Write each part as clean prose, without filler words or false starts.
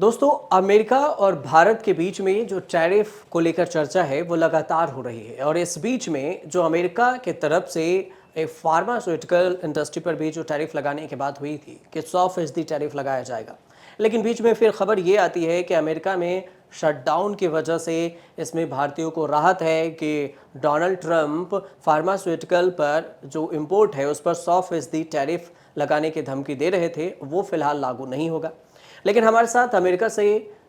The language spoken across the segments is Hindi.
दोस्तों, अमेरिका और भारत के बीच में जो टैरिफ को लेकर चर्चा है वो लगातार हो रही है। और इस बीच में जो अमेरिका के तरफ से एक फार्मास्यूटिकल इंडस्ट्री पर भी जो टैरिफ लगाने की बात हुई थी कि 100% टैरिफ लगाया जाएगा, लेकिन बीच में फिर खबर ये आती है कि अमेरिका में शटडाउन की वजह से इसमें भारतीयों को राहत है कि डोनाल्ड ट्रंप फार्मास्यूटिकल पर जो इम्पोर्ट है उस पर 100% टैरिफ लगाने की धमकी दे रहे थे, वो फिलहाल लागू नहीं होगा। लेकिन हमारे साथ अमेरिका से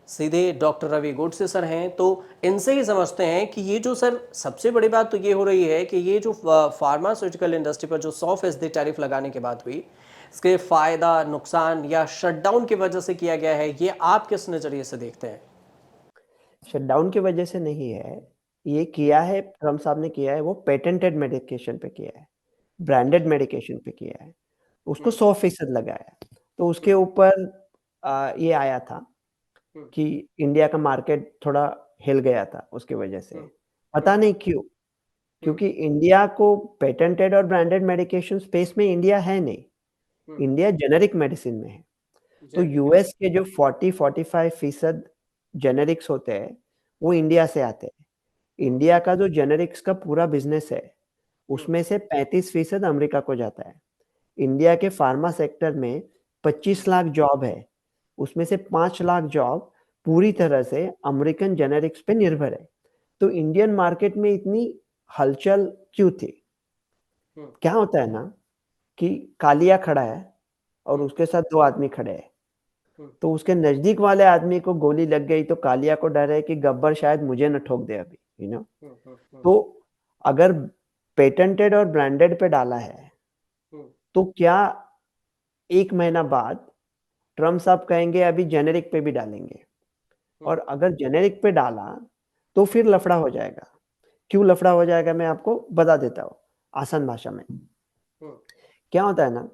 सीधे डॉक्टर रवि गोडसे सर हैं, तो इनसे ही समझते हैं कि ये जो सर सबसे बड़ी बात तो ये हो रही है कि ये जो फार्मास्यूटिकल इंडस्ट्री पर जो 100% टैरिफ लगाने की बात हुई, इसके फायदा नुकसान या शटडाउन की वजह से किया गया है, ये आप किस नजरिए से देखते हैं? शटडाउन की वजह से नहीं है। ये किया है, ट्रम्प साहब ने किया है, वो पेटेंटेड मेडिकेशन पे किया है, ब्रांडेड मेडिकेशन पे किया है। उसको 100% लगाया। तो उसके ऊपर ये आया था कि इंडिया का मार्केट थोड़ा हिल गया था उसकी वजह से। पता नहीं क्यों? क्योंकि इंडिया को पेटेंटेड और ब्रांडेड मेडिकेशन स्पेस में इंडिया है नहीं। इंडिया जेनेरिक मेडिसिन में है। तो यूएस के जो 40-45% जेनेरिक्स होते हैं, वो इंडिया से आते हैं। इंडिया का जो जेनेरिक्स का पूरा बिजनेस है, उसमें से 35% अमेरिका को जाता है। इंडिया के फार्मा सेक्टर में 25 लाख जॉब है, उसमें से 5 लाख जॉब पूरी तरह से अमेरिकन जेनेरिक्स पे निर्भर है। तो इंडियन मार्केट में इतनी हलचल क्यों थी? क्या होता है ना कि कालिया खड़ा है और उसके साथ 2 आदमी खड़े हैं। तो उसके नजदीक वाले आदमी को गोली लग गई तो कालिया को डर है कि गब्बर शायद मुझे न ठोक दे अभी, तो अगर पेटेंटेड और ब्रांडेड पे डाला है, तो क्या 1 महीना बाद ट्रम्प साहब कहेंगे अभी जेनेरिक पे भी डालेंगे? और अगर जेनेरिक पे डाला तो फिर लफड़ा हो जाएगा। क्यों लफड़ा हो जाएगा मैं आपको बता देता हूँ आसान भाषा में। क्या होता है ना,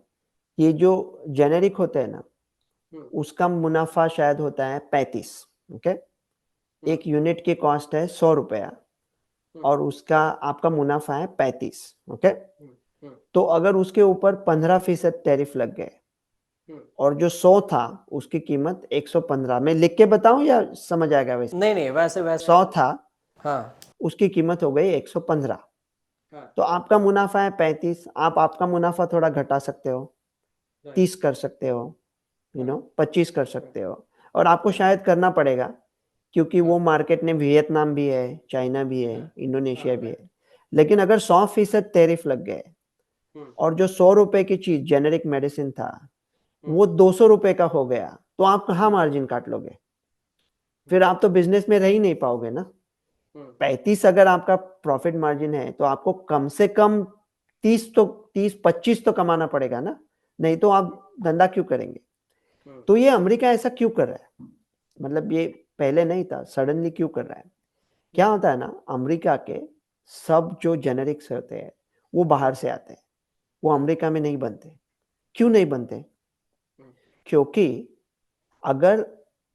ये जो जेनेरिक होते हैं ना, उसका मुनाफा शायद होता है 35। ओके, एक यूनिट की कॉस्ट है 100 रुपया और उसका आपका मुनाफा है 35। ओके, तो अगर उसके ऊपर 15% टैरिफ लग गए और जो 100 था उसकी कीमत 115, मैं लिख के बताऊं या समझ आएगा? वैसे नहीं नहीं, वैसे वैसे 100 था, हाँ। उसकी कीमत हो गई 115। तो आपका मुनाफा है 35, आप आपका मुनाफा थोड़ा घटा सकते हो, 30 कर सकते हो, 25 कर सकते हो। और आपको शायद करना पड़ेगा क्योंकि वो मार्केट में वियतनाम भी है, चाइना भी है, इंडोनेशिया भी है। लेकिन अगर 100% टैरिफ लग गए और जो 100 रुपए की चीज जेनेरिक मेडिसिन था वो 200 रुपए का हो गया, तो आप कहाँ मार्जिन काट लोगे? फिर आप तो बिजनेस में रह ही नहीं पाओगे ना। 35 अगर आपका प्रॉफिट मार्जिन है तो आपको कम से कम 30-25 तो कमाना पड़ेगा ना, नहीं तो आप धंधा क्यों करेंगे? तो ये अमेरिका ऐसा क्यों कर रहा है? मतलब ये पहले नहीं था, सडनली क्यों कर रहा है? क्या होता है ना, अमेरिका के सब जो जेनेरिक्स होते हैं वो बाहर से आते हैं, वो अमेरिका में नहीं बनते। क्यों नहीं बनते? क्योंकि अगर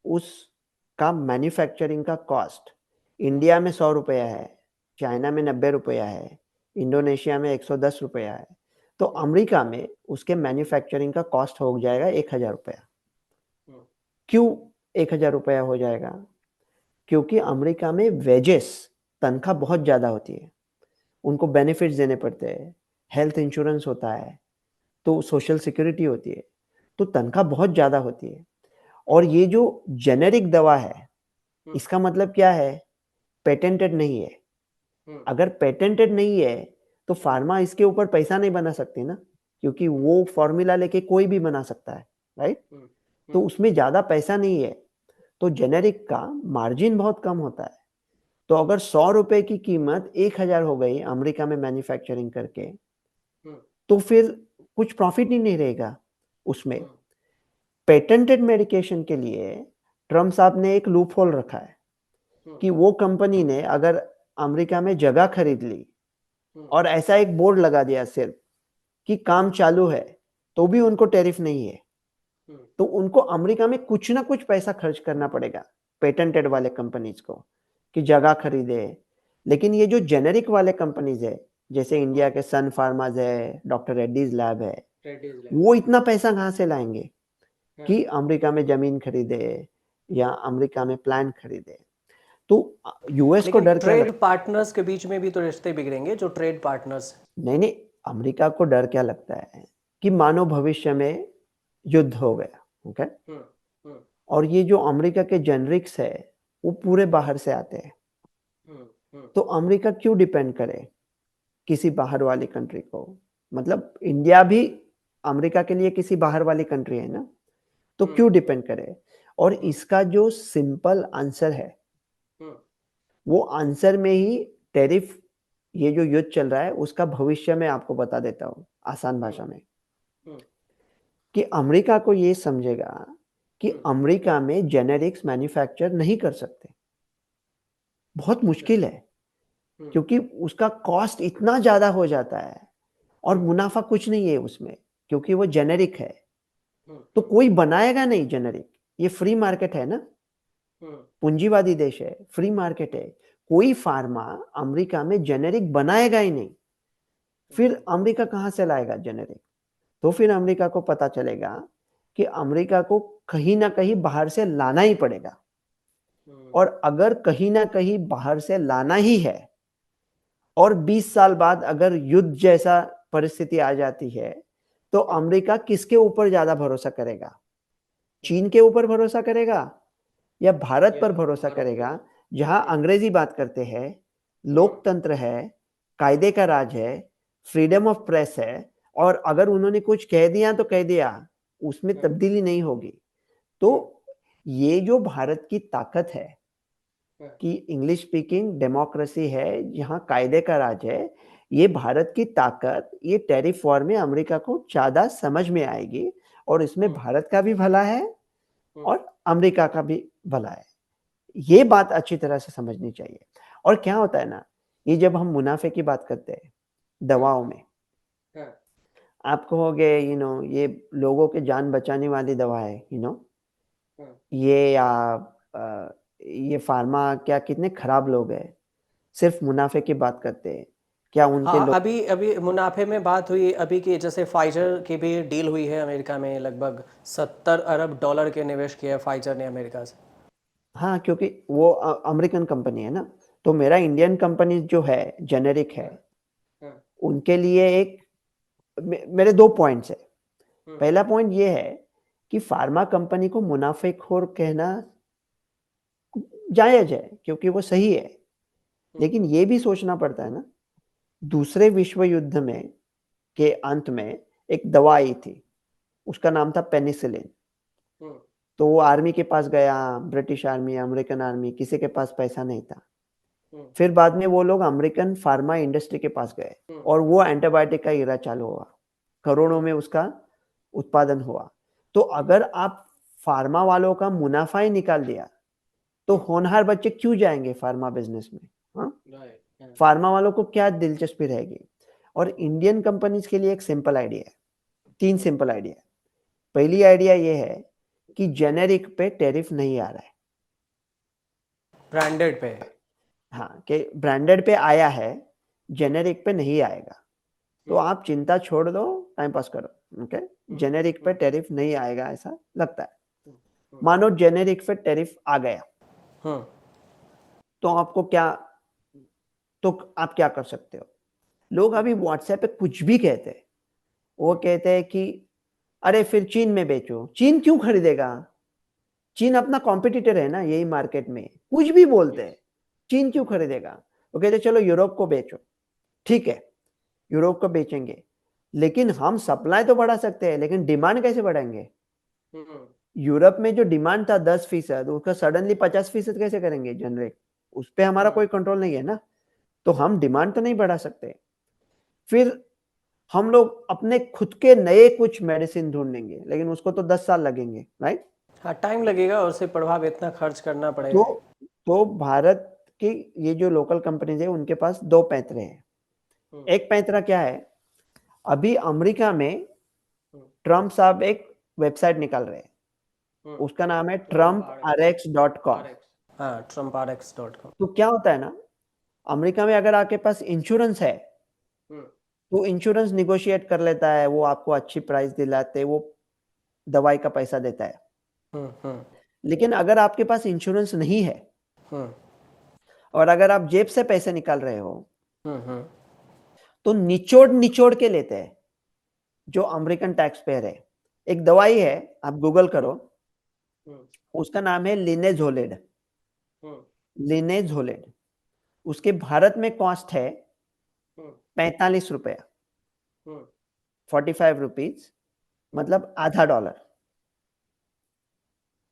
उसका मैन्युफैक्चरिंग का कॉस्ट इंडिया में 100 रुपया है, चाइना में 90 रुपया है, इंडोनेशिया में 110 रुपया है, तो अमेरिका में उसके मैन्युफैक्चरिंग का कॉस्ट हो जाएगा 1000 रुपया। क्यों 1000 रुपया हो जाएगा? क्योंकि अमेरिका में वेजेस, तनख्वाह बहुत ज़्यादा होती है, उनको बेनिफिट्स देने पड़ते हैं, हेल्थ इंश्योरेंस होता है, तो सोशल सिक्योरिटी होती है, तो तनख्वाह बहुत ज़्यादा होती है। और ये जो जेनेरिक दवा है, इसका मतलब क्या है? पेटेंटेड नहीं है। अगर पेटेंटेड नहीं है तो फार्मा इसके ऊपर पैसा नहीं बना सकती ना, क्योंकि वो फॉर्मूला लेके कोई भी बना सकता है, राइट? तो उसमें ज़्यादा पैसा नहीं है, तो जेनेरिक का मार्जिन बहुत कम होता है। तो अगर 100 रुपए की कीमत 1000 हो गई अमेरिका में मैन्युफैक्चरिंग करके, तो फिर कुछ प्रॉफिट ही नहीं रहेगा उसमें। पेटेंटेड मेडिकेशन के लिए ट्रम्प साहब ने एक लूप होल रखा है कि वो कंपनी ने अगर अमेरिका में जगह खरीद ली और ऐसा एक बोर्ड लगा दिया सिर्फ कि काम चालू है, तो भी उनको टैरिफ नहीं है, तो उनको अमेरिका में कुछ ना कुछ पैसा खर्च करना पड़ेगा पेटेंटेड वाले कंपनीज को कि जगह खरीदे। लेकिन ये जो जेनेरिक वाले कंपनीज है, जैसे इंडिया के सन फार्माज है, डॉक्टर रेड्डीज लैब है, वो इतना पैसा कहाँ से लाएंगे कि अमेरिका में जमीन खरीदे, या अमेरिका में प्लांट खरीदे। तो यूएस को लेकिन डर क्या लगता ट्रेड पार्टनर्स के बीच में भी तो रिश्ते बिगड़ेंगे, जो ट्रेड पार्टनर्स। है? नहीं नहीं, अमेरिका को डर क्या लगता है कि मानो भविष्य में युद्ध हो गया, ओके, और ये जो अमेरिका के जेनरिक्स है वो पूरे बाहर से आते हैं, तो अमेरिका क्यों डिपेंड करे किसी बाहर वाली कंट्री को? मतलब इंडिया भी अमेरिका के लिए किसी बाहर वाली कंट्री है ना, तो क्यों डिपेंड करे? और इसका जो सिंपल आंसर है, वो आंसर में ही टैरिफ, ये जो युद्ध चल रहा है उसका भविष्य में आपको बता देता हूँ आसान भाषा में, कि अमेरिका को ये समझेगा कि अमेरिका में जेनेरिक्स मैन्युफैक्चर नहीं कर सकते, बहुत मुश्किल है, क्योंकि उसका कॉस्ट इतना ज्यादा हो जाता है और मुनाफा कुछ नहीं है उसमें, क्योंकि वो जेनेरिक है। तो कोई बनाएगा नहीं जेनेरिक, ये फ्री मार्केट है ना, पूंजीवादी देश है, फ्री मार्केट है, कोई फार्मा अमेरिका में जेनेरिक बनाएगा ही नहीं। फिर अमेरिका कहां से लाएगा जेनेरिक? तो फिर अमेरिका को पता चलेगा कि अमेरिका को कहीं ना कहीं बाहर से लाना ही पड़ेगा, और अगर कहीं ना कहीं बाहर से लाना ही है और 20 साल बाद अगर युद्ध जैसा परिस्थिति आ जाती है, तो अमेरिका किसके ऊपर ज्यादा भरोसा करेगा? चीन के ऊपर भरोसा करेगा या भारत पर भरोसा करेगा, जहां अंग्रेजी बात करते हैं, लोकतंत्र है, कायदे का राज है, फ्रीडम ऑफ प्रेस है, और अगर उन्होंने कुछ कह दिया तो कह दिया, उसमें तब्दीली नहीं होगी। तो ये जो भारत की ताकत है कि इंग्लिश स्पीकिंग डेमोक्रेसी है, यहाँ कायदे का राज है, ये भारत की ताकत, ये टैरिफ वॉर में अमेरिका को ज्यादा समझ में आएगी, और इसमें भारत का भी भला है और अमेरिका का भी भला है। ये बात अच्छी तरह से समझनी चाहिए। और क्या होता है ना, ये जब हम मुनाफे की बात करते हैं दवाओं में, आप कहोगे ये लोगों के जान बचाने वाली दवा है, ये या ये फार्मा क्या कितने खराब लोग हैं, सिर्फ मुनाफे की बात करते हैं, क्या उनके हाँ, लोग? अभी अभी मुनाफे में बात हुई अभी की, जैसे फाइजर की भी डील हुई है अमेरिका में, लगभग 70 अरब डॉलर के निवेश किया है फाइजर ने अमेरिका से। हाँ, क्योंकि वो अमेरिकन कंपनी है ना, तो मेरा इंडियन कंपनी जो है जेनेरिक है, उनके लिए एक मेरे दो पॉइंट्स है। पहला पॉइंट ये है कि फार्मा कंपनी को मुनाफेखोर कहना जायज है, क्योंकि वो सही है, लेकिन ये भी सोचना पड़ता है ना, दूसरे विश्व युद्ध में के अंत में एक दवा आई थी, उसका नाम था पेनिसिलिन। तो वो आर्मी के पास गया, ब्रिटिश आर्मी, अमेरिकन आर्मी, किसी के पास पैसा नहीं था। फिर बाद में वो लोग अमेरिकन फार्मा इंडस्ट्री के पास गए, और वो एंटीबायोटिक का इरा चालू हुआ, करोड़ों में उसका उत्पादन हुआ। तो अगर आप फार्मा वालों का मुनाफा ही निकाल दिया, तो होनहार बच्चे क्यों जाएंगे फार्मा बिजनेस में? हाँ, फार्मा वालों को क्या दिलचस्पी रहेगी? और इंडियन कंपनीज के लिए एक सिंपल आइडिया है, तीन सिंपल आइडिया। पहली आइडिया ये है कि जेनेरिक पे टैरिफ नहीं आ रहा है। ब्रांडेड पे। हाँ, कि ब्रांडेड पे आया है, जेनेरिक पे नहीं आएगा, तो आप चिंता छोड़ दो, टाइम पास करो, ओके। जेनेरिक पे टैरिफ नहीं आएगा ऐसा लगता है। मानो जेनेरिक पे टैरिफ आ गया, हम्म तो आपको क्या, तो आप क्या कर सकते हो? लोग अभी व्हाट्सएप पे कुछ भी कहते हैं, वो कहते हैं कि अरे फिर चीन में बेचो। चीन क्यों खरीदेगा? चीन अपना कॉम्पिटिटर है ना यही मार्केट में, कुछ भी बोलते हैं, चीन क्यों खरीदेगा? वो कहते चलो यूरोप को बेचो, ठीक है, यूरोप को बेचेंगे, लेकिन हम सप्लाई तो बढ़ा सकते हैं, लेकिन डिमांड कैसे बढ़ाएंगे? यूरोप में जो डिमांड था 10%, उसका सडनली 50% कैसे करेंगे जनरेट? उस पर हमारा कोई कंट्रोल नहीं है ना, तो हम डिमांड तो नहीं बढ़ा सकते। फिर हम लोग अपने खुद के नए कुछ मेडिसिन ढूंढेंगे, लेकिन उसको तो 10 साल लगेंगे, राइट? हाँ, टाइम लगेगा और उससे प्रभाव इतना खर्च करना तो पड़ेगा। तो भारत की ये जो लोकल कंपनीज है, उनके पास दो पैंतरे हैं। एक पैंतरा क्या है, अभी अमेरिका में ट्रम्प साहब एक वेबसाइट निकाल रहे हैं, उसका नाम है trumpRx.com। हाँ, trumpRx.com। तो क्या होता है ना, अमेरिका में अगर आपके पास इंश्योरेंस है, तो इंश्योरेंस निगोशिएट कर लेता है, वो आपको अच्छी प्राइस दिलाते, वो दवाई का पैसा देता है। हम्म हम्म लेकिन अगर आपके पास इंश्योरेंस नहीं है हम्म और अगर आप जेब से पैसे निकाल रहे हो हम्म तो निचोड़ निचोड़ के लेते हैं जो अमेरिकन टैक्स पेयर है। एक दवाई है, आप गूगल करो, हम्म उसका नाम है लिनेजोलिड। हम्म लिनेजोलिड, उसके भारत में कॉस्ट है हम्म 45 रुपया, हम्म 45 रुपीज, मतलब आधा डॉलर।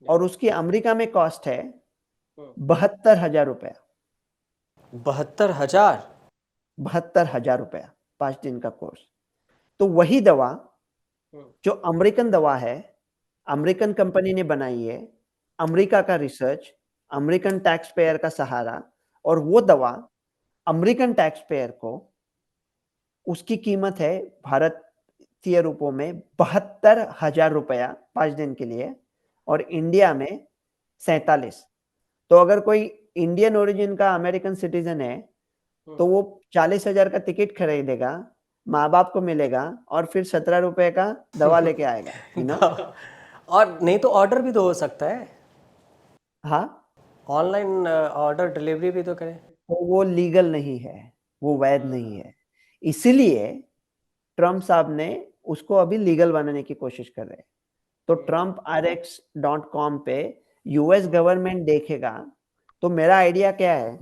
और उसकी अमेरिका में कॉस्ट है 72,000 रुपया। 72,000। 72,000 रुपया 5 दिन का कोर्स। तो वही दवा जो अमेरिकन दवा है, अमेरिकन कंपनी ने बनाई है, अमेरिका का रिसर्च, अमेरिकन टैक्स पेयर का सहारा, और वो दवा अमेरिकन टैक्स पेयर को उसकी कीमत है भारतीय रूपों में 72,000 रुपया 5 दिन के लिए, और इंडिया में 47। तो अगर कोई इंडियन ओरिजिन का अमेरिकन सिटीजन है तो वो 40,000 का टिकट खरीदेगा, माँ बाप को मिलेगा, और फिर 17 रुपए का दवा लेके आएगा, और नहीं तो ऑर्डर भी तो हो सकता है, हाँ, ऑनलाइन ऑर्डर डिलीवरी भी तो करें। तो वो लीगल नहीं है, वो वैध नहीं है। इसीलिए ट्रम्प साहब ने उसको अभी लीगल बनाने की कोशिश कर रहे हैं। तो trumpRx.com पे यूएस गवर्नमेंट देखेगा। तो मेरा आइडिया क्या है,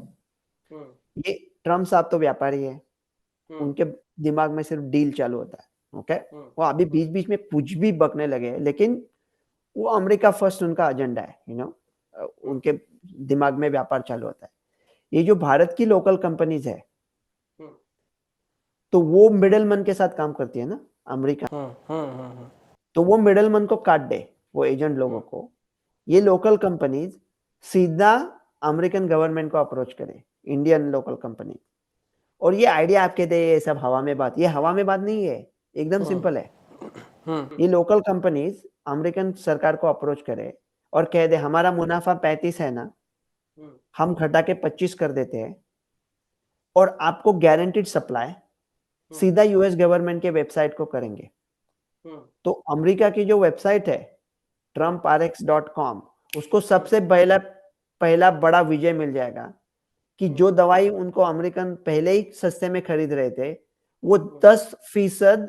ये ट्रम्प साहब तो व्यापारी है, उनके दिमाग में सिर्फ डील चालू होता है, ओके। वो अभी बीच बीच में कुछ भी बकने लगे, लेकिन वो अमेरिका फर्स्ट उनका एजेंडा है, उनके दिमाग में व्यापार चालू होता है। ये जो भारत की लोकल कंपनीज है, तो वो मिडलमैन के साथ काम करती है ना अमेरिका, तो वो मिडलमैन को काट दे, वो एजेंट लोगों को। ये लोकल कंपनीज सीधा अमेरिकन गवर्नमेंट को अप्रोच करे, इंडियन लोकल कंपनी। और ये आइडिया आप कहते हैं ये सब हवा में बात, ये हवा में बात नहीं है, एकदम सिंपल है। ये लोकल कंपनीज अमेरिकन सरकार को अप्रोच करे और कह दे हमारा मुनाफा 35 है ना, हम घटा के 25 कर देते हैं, और आपको गारंटीड सप्लाई सीधा यूएस गवर्नमेंट के वेबसाइट को करेंगे। तो अमेरिका की जो वेबसाइट है trumpRx.com, उसको सबसे पहला बड़ा विजय मिल जाएगा कि जो दवाई उनको अमेरिकन पहले ही सस्ते में खरीद रहे थे, वो 10%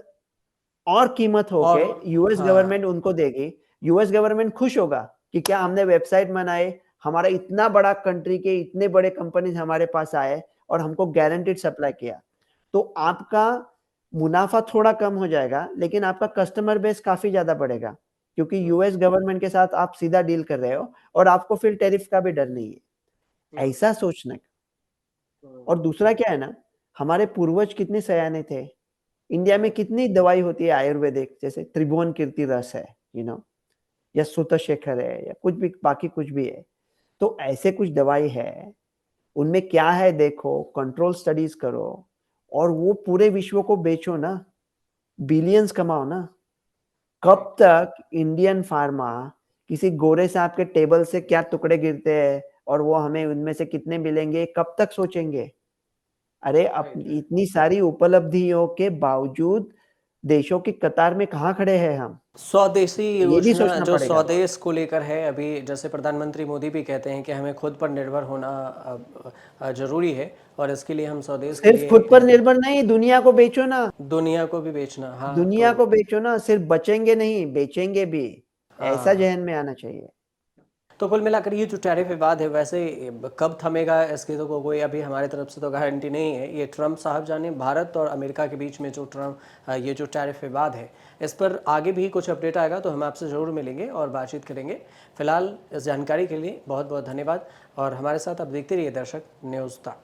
और कीमत होके यूएस गवर्नमेंट उनको देगी। यूएस गवर्नमेंट खुश होगा कि क्या हमने वेबसाइट बनाए, हमारा इतना बड़ा कंट्री के इतने बड़े कंपनीज हमारे पास आए और हमको गारंटीड सप्लाई किया। तो आपका मुनाफा थोड़ा कम हो जाएगा, लेकिन आपका कस्टमर बेस काफी ज्यादा बढ़ेगा, क्योंकि यूएस गवर्नमेंट के साथ आप सीधा डील कर रहे हो और आपको फिर टैरिफ का भी डर नहीं है। ऐसा सोचना। और दूसरा क्या है ना, हमारे पूर्वज कितने सयाने थे। इंडिया में कितनी दवाई होती है आयुर्वेदिक, जैसे त्रिभुवन कीर्ति रस है, या सुत शेखर है, या कुछ भी, बाकी कुछ भी है। तो ऐसे कुछ दवाई है, उनमें क्या है देखो, कंट्रोल स्टडीज करो, और वो पूरे विश्व को बेचो ना, बिलियंस कमाओ ना। कब तक इंडियन फार्मा किसी गोरे साहब के टेबल से क्या टुकड़े गिरते हैं और वो हमें उनमें से कितने मिलेंगे, कब तक सोचेंगे। अरे इतनी सारी उपलब्धियों के बावजूद देशों की कतार में कहाँ खड़े हैं हम, स्वदेशी ये भी योजना सोचना जो पड़ेगा। स्वदेश को लेकर है, अभी जैसे प्रधानमंत्री मोदी भी कहते हैं कि हमें खुद पर निर्भर होना जरूरी है, और इसके लिए हम स्वदेश के सिर्फ लिए खुद पर निर्भर नहीं, दुनिया को बेचो ना, दुनिया को भी बेचना। हाँ, दुनिया को बेचो ना, सिर्फ बचेंगे नहीं बेचेंगे भी, ऐसा जहन में आना चाहिए। तो कुल मिलाकर ये जो टैरिफ विवाद है, वैसे कब थमेगा इसकी तो कोई अभी हमारे तरफ से तो गारंटी नहीं है। ये ट्रम्प साहब जाने, भारत और अमेरिका के बीच में जो ये जो टैरिफ विवाद है, इस पर आगे भी कुछ अपडेट आएगा तो हम आपसे ज़रूर मिलेंगे और बातचीत करेंगे। फिलहाल इस जानकारी के लिए बहुत बहुत धन्यवाद, और हमारे साथ आप देखते रहिए दर्शक न्यूज़ तक।